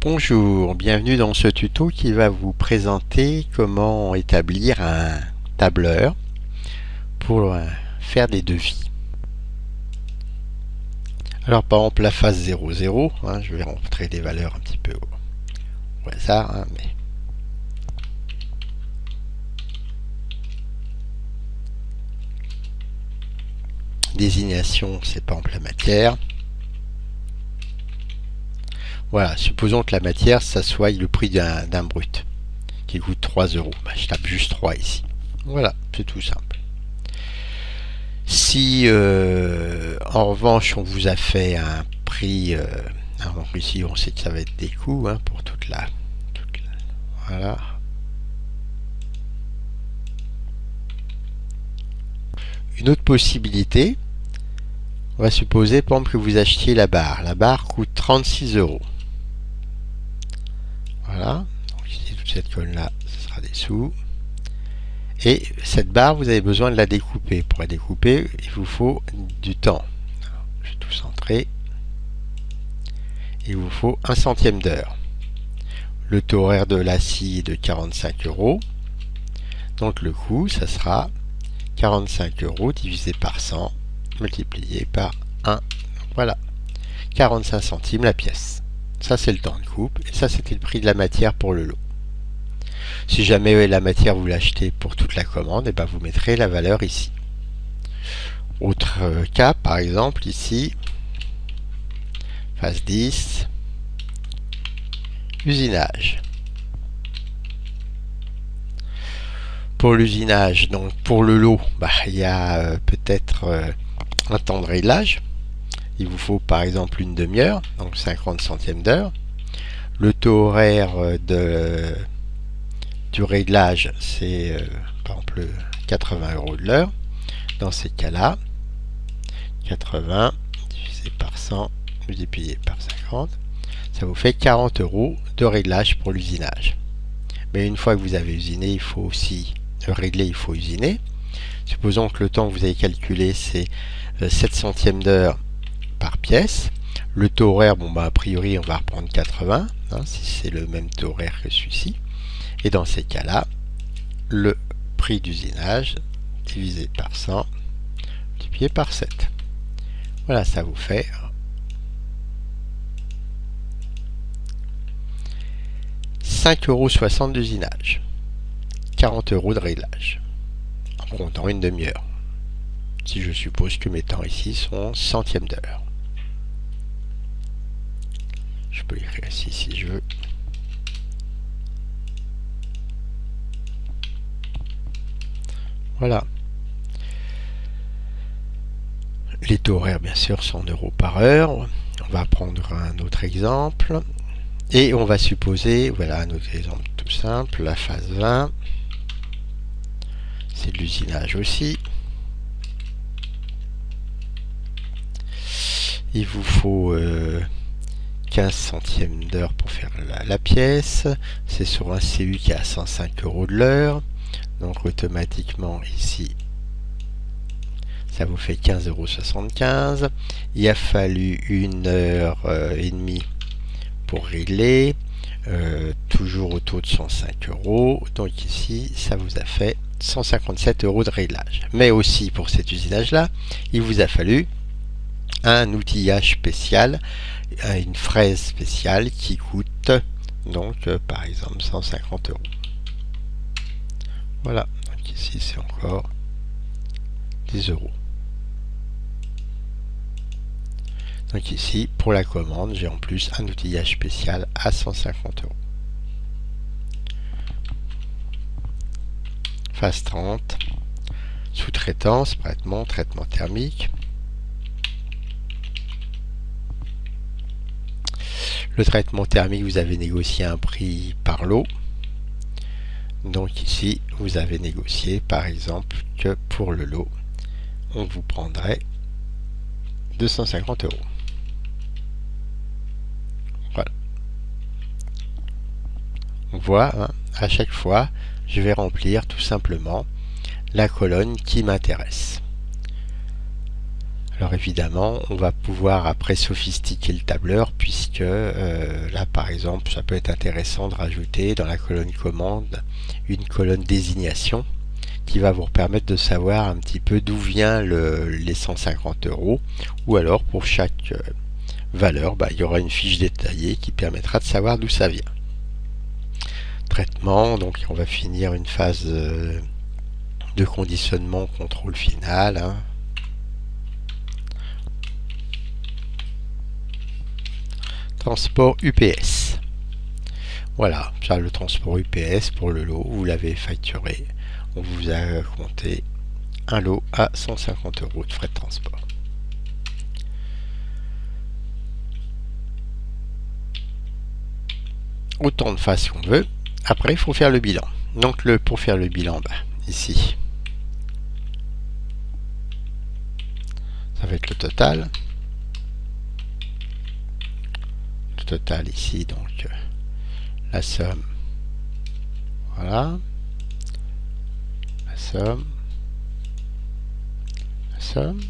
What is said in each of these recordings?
Bonjour, bienvenue dans ce tuto qui va vous présenter comment établir un tableur pour faire des devis. Alors par exemple la phase 00, je vais rentrer des valeurs un petit peu au hasard, mais désignation c'est par exemple la matière. Voilà, supposons que la matière, ça soit le prix d'un brut, qui coûte 3 €. Je tape juste 3 ici. Voilà, c'est tout simple. Si en revanche on vous a fait un prix, donc ici on sait que ça va être des coûts pour toute la voilà. Une autre possibilité, on va supposer par exemple que vous achetiez la barre. La barre coûte 36 €. Voilà, donc ici toute cette colonne là, ce sera des sous. Et cette barre, vous avez besoin de la découper. Pour la découper, il vous faut du temps. Alors, je vais tout centrer. Il vous faut 1 centième d'heure. Le taux horaire de la scie est de 45 €. Donc le coût, ça sera 45 € divisé par 100 multiplié par 1. Donc voilà, 45 centimes la pièce. Ça c'est le temps de coupe et ça c'était le prix de la matière pour le lot. Si jamais la matière vous l'achetez pour toute la commande, vous mettrez la valeur ici. Autre cas, par exemple ici, phase 10, usinage. Pour l'usinage, donc pour le lot, il y a peut-être un temps de réglage. Il vous faut par exemple une demi-heure, donc 50 centièmes d'heure. Le taux horaire du réglage, c'est par exemple 80 € de l'heure. Dans ces cas-là, 80 divisé par 100 multiplié par 50, ça vous fait 40 € de réglage pour l'usinage. Mais une fois que vous avez usiné, il faut aussi régler, il faut usiner. Supposons que le temps que vous avez calculé, c'est 7 centièmes d'heure par pièce. Le taux horaire, a priori, on va reprendre 80, si c'est le même taux horaire que celui-ci. Et dans ces cas-là, le prix d'usinage divisé par 100 multiplié par 7. Voilà, ça vous fait 5,60 € d'usinage, 40 € de réglage, en comptant une demi-heure. Si je suppose que mes temps ici sont centièmes d'heure. Je peux écrire ici si je veux. Voilà. Les taux horaires, bien sûr, sont en € par heure. On va prendre un autre exemple. Et on va supposer, voilà un autre exemple tout simple, la phase 20. C'est de l'usinage aussi. Il vous faut 15 centièmes d'heure pour faire la pièce. C'est sur un CU qui est à 105 € de l'heure. Donc automatiquement ici, ça vous fait 15,75 €. Il a fallu 1h30 pour régler, toujours autour de 105 €. Donc ici, ça vous a fait 157 € de réglage. Mais aussi pour cet usinage-là, il vous a fallu un outillage spécial, une fraise spéciale qui coûte donc par exemple 150 €. Voilà, donc ici c'est encore 10 €. Donc ici, pour la commande, j'ai en plus un outillage spécial à 150 €. Phase 30, sous-traitance, traitement thermique. Le traitement thermique, vous avez négocié un prix par lot. Donc ici, vous avez négocié par exemple que pour le lot, on vous prendrait 250 €. Voilà. On voit, à chaque fois, je vais remplir tout simplement la colonne qui m'intéresse. Alors évidemment, on va pouvoir après sophistiquer le tableur, puisque là par exemple ça peut être intéressant de rajouter dans la colonne commande une colonne désignation qui va vous permettre de savoir un petit peu d'où vient les 150 €, ou alors pour chaque valeur, il y aura une fiche détaillée qui permettra de savoir d'où ça vient. Traitement, donc on va finir une phase de conditionnement, contrôle final. Transport UPS. Voilà, ça le transport UPS pour le lot, vous l'avez facturé. On vous a compté un lot à 150 € de frais de transport. Autant de phases qu'on veut. Après, il faut faire le bilan. Donc, pour faire le bilan, ici, ça va être le total. Le total ici, donc, la somme. Voilà. La somme. La somme.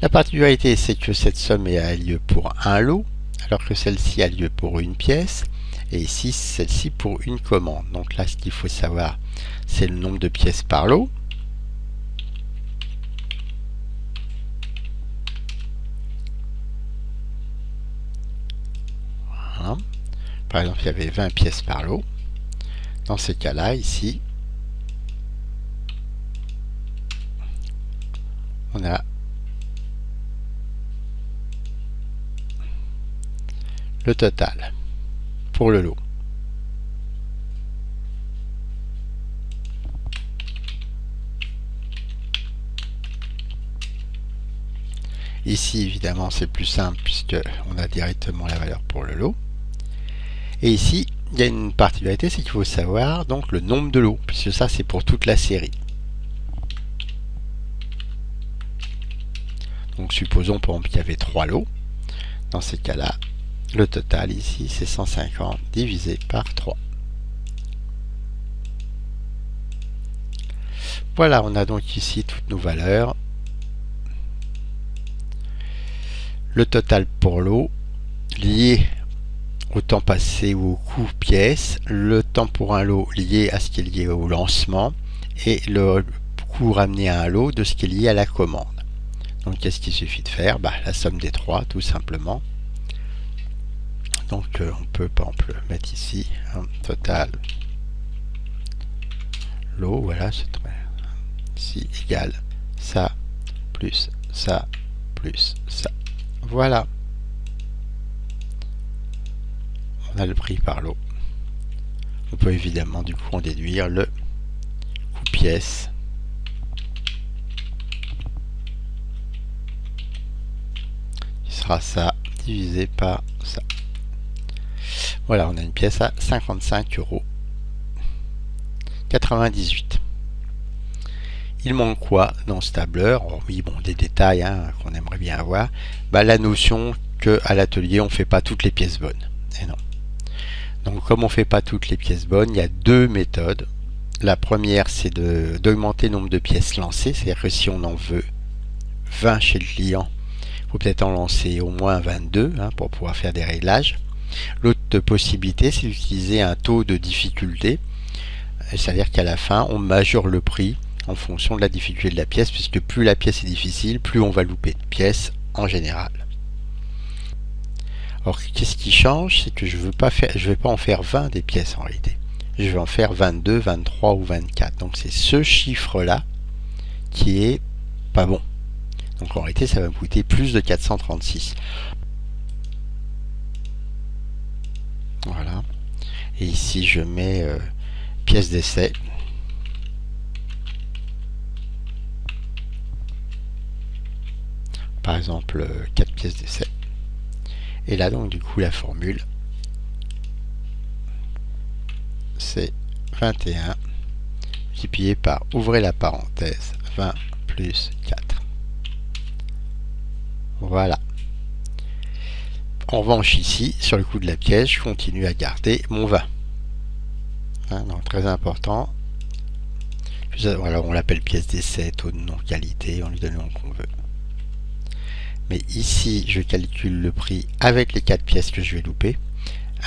La particularité, c'est que cette somme a lieu pour un lot, alors que celle-ci a lieu pour une pièce. Et ici, celle-ci pour une commande. Donc là, ce qu'il faut savoir, c'est le nombre de pièces par lot. Voilà. Par exemple, il y avait 20 pièces par lot. Dans ces cas-là, ici, on a le total pour le lot. Ici, évidemment, c'est plus simple puisque on a directement la valeur pour le lot. Et ici, il y a une particularité, c'est qu'il faut savoir donc le nombre de lots, puisque ça, c'est pour toute la série. Donc, supposons par exemple qu'il y avait 3 lots. Dans ces cas-là, le total ici, c'est 150 divisé par 3. Voilà, on a donc ici toutes nos valeurs. Le total pour lot lié au temps passé ou au coût pièce, le temps pour un lot lié à ce qui est lié au lancement et le coût ramené à un lot de ce qui est lié à la commande. Donc qu'est-ce qu'il suffit de faire? La somme des trois, tout simplement. Donc on peut par exemple mettre ici un total lot, voilà, c'est ici égale ça plus ça plus ça. Voilà. On a le prix par lot. On peut évidemment du coup en déduire le coût pièce. Qui sera ça divisé par ça. Voilà, on a une pièce à 55,98 €. Il manque quoi dans ce tableur? Oui, bon, des détails qu'on aimerait bien avoir. La notion qu'à l'atelier, on ne fait pas toutes les pièces bonnes. Et non. Donc, comme on ne fait pas toutes les pièces bonnes, il y a deux méthodes. La première, c'est d'augmenter le nombre de pièces lancées. C'est-à-dire que si on en veut 20 chez le client, il faut peut-être en lancer au moins 22 pour pouvoir faire des réglages. L'autre possibilité, c'est d'utiliser un taux de difficulté. C'est-à-dire qu'à la fin, on majore le prix en fonction de la difficulté de la pièce, puisque plus la pièce est difficile, plus on va louper de pièces en général. Alors qu'est-ce qui change? C'est que je vais pas en faire 20 des pièces en réalité. Je vais en faire 22, 23 ou 24. Donc c'est ce chiffre-là qui est pas bon. Donc en réalité, ça va me coûter plus de 436. Voilà. Et ici, je mets pièces d'essai. Par exemple 4 pièces d'essai. Et là donc du coup la formule c'est 21 multiplié par, ouvrez la parenthèse, 20 plus 4. Voilà. En revanche ici, sur le coût de la pièce, je continue à garder mon 20. Donc très important. Voilà, on l'appelle pièce d'essai, taux de non-qualité, on lui donne le nom qu'on veut. Mais ici, je calcule le prix avec les 4 pièces que je vais louper.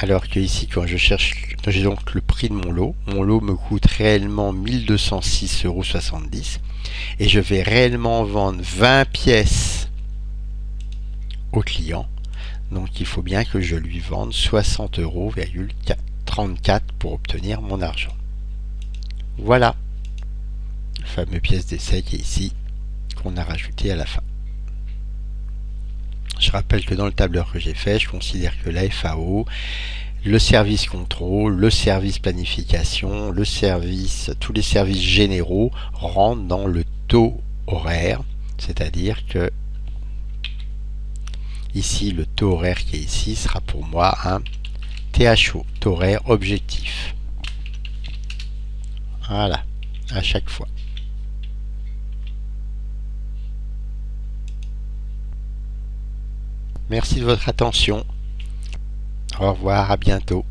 Alors que ici, quand je cherche, j'ai donc le prix de mon lot me coûte réellement 1206,70 € et je vais réellement vendre 20 pièces au client. Donc il faut bien que je lui vende 60,34 € pour obtenir mon argent. Voilà, la fameuse pièce d'essai qui est ici, qu'on a rajouté à la fin. Je rappelle que dans le tableur que j'ai fait, je considère que la FAO, le service contrôle, le service planification, le service, tous les services généraux rentrent dans le taux horaire, c'est-à-dire que ici le taux horaire qui est ici sera pour moi un THO, taux horaire objectif. Voilà, à chaque fois. Merci de votre attention. Au revoir, à bientôt.